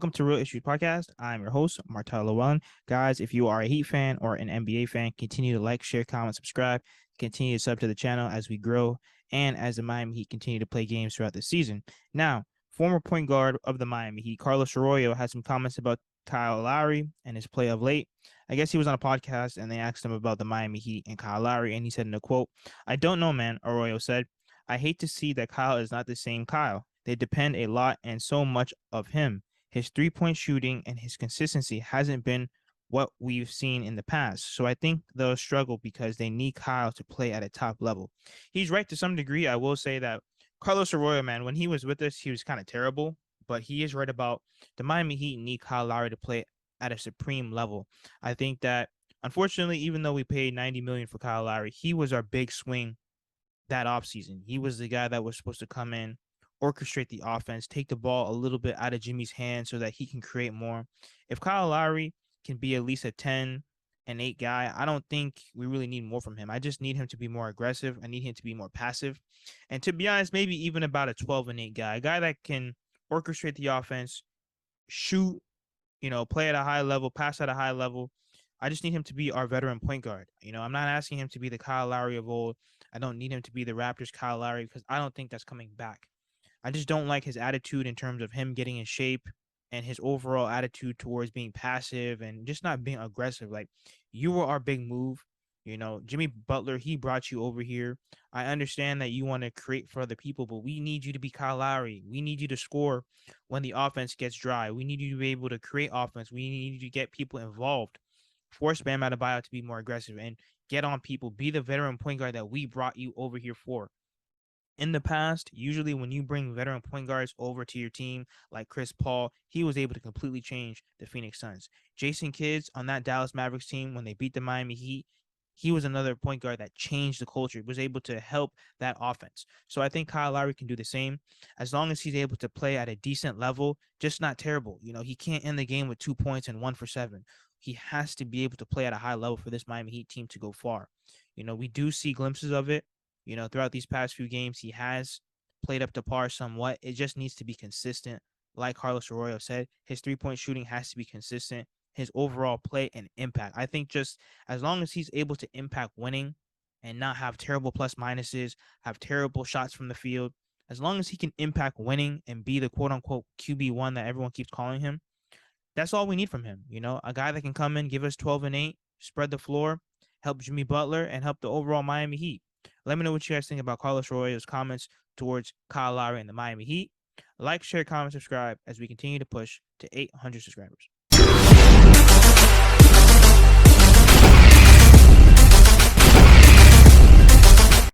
Welcome to Real Issues Podcast. I'm your host, Martel Llewellyn. Guys, if you are a Heat fan or an NBA fan, continue to like, share, comment, subscribe. Continue to sub to the channel as we grow and as the Miami Heat continue to play games throughout the season. Now, former point guard of the Miami Heat, Carlos Arroyo, had some comments about Kyle Lowry and his play of late. I guess he was on a podcast and they asked him about the Miami Heat and Kyle Lowry, and he said in a quote, "I don't know, man," Arroyo said. "I hate to see that Kyle is not the same Kyle. They depend a lot and so much of him. His three-point shooting and his consistency hasn't been what we've seen in the past. So I think they'll struggle because they need Kyle to play at a top level." He's right to some degree. I will say that Carlos Arroyo, man, when he was with us, he was kind of terrible, but he is right about the Miami Heat need Kyle Lowry to play at a supreme level. I think that unfortunately, even though we paid 90 million for Kyle Lowry, he was our big swing that offseason. He was the guy that was supposed to come in, orchestrate the offense, take the ball a little bit out of Jimmy's hands so that he can create more. If Kyle Lowry can be at least a 10 and 8 guy, I don't think we really need more from him. I just need him to be more aggressive. I need him to be more passive. And to be honest, maybe even about a 12 and 8 guy, a guy that can orchestrate the offense, shoot, play at a high level, pass at a high level. I just need him to be our veteran point guard. I'm not asking him to be the Kyle Lowry of old. I don't need him to be the Raptors Kyle Lowry because I don't think that's coming back. I just don't like his attitude in terms of him getting in shape and his overall attitude towards being passive and just not being aggressive. Like, you were our big move. Jimmy Butler, he brought you over here. I understand that you want to create for other people, but we need you to be Kyle Lowry. We need you to score when the offense gets dry. We need you to be able to create offense. We need you to get people involved. Force Bam Adebayo to be more aggressive and get on people. Be the veteran point guard that we brought you over here for. In the past, usually when you bring veteran point guards over to your team, like Chris Paul, he was able to completely change the Phoenix Suns. Jason Kidd on that Dallas Mavericks team, when they beat the Miami Heat, he was another point guard that changed the culture, was able to help that offense. So I think Kyle Lowry can do the same as long as he's able to play at a decent level, just not terrible. He can't end the game with 2 points and 1 for 7. He has to be able to play at a high level for this Miami Heat team to go far. We do see glimpses of it. Throughout these past few games, he has played up to par somewhat. It just needs to be consistent. Like Carlos Arroyo said, his three-point shooting has to be consistent. His overall play and impact. I think just as long as he's able to impact winning and not have terrible plus minuses, have terrible shots from the field, as long as he can impact winning and be the quote-unquote QB1 that everyone keeps calling him, that's all we need from him. A guy that can come in, give us 12 and 8, spread the floor, help Jimmy Butler, and help the overall Miami Heat. Let me know what you guys think about Carlos Arroyo's comments towards Kyle Lowry and the Miami Heat. Like, share, comment, subscribe as we continue to push to 800 subscribers.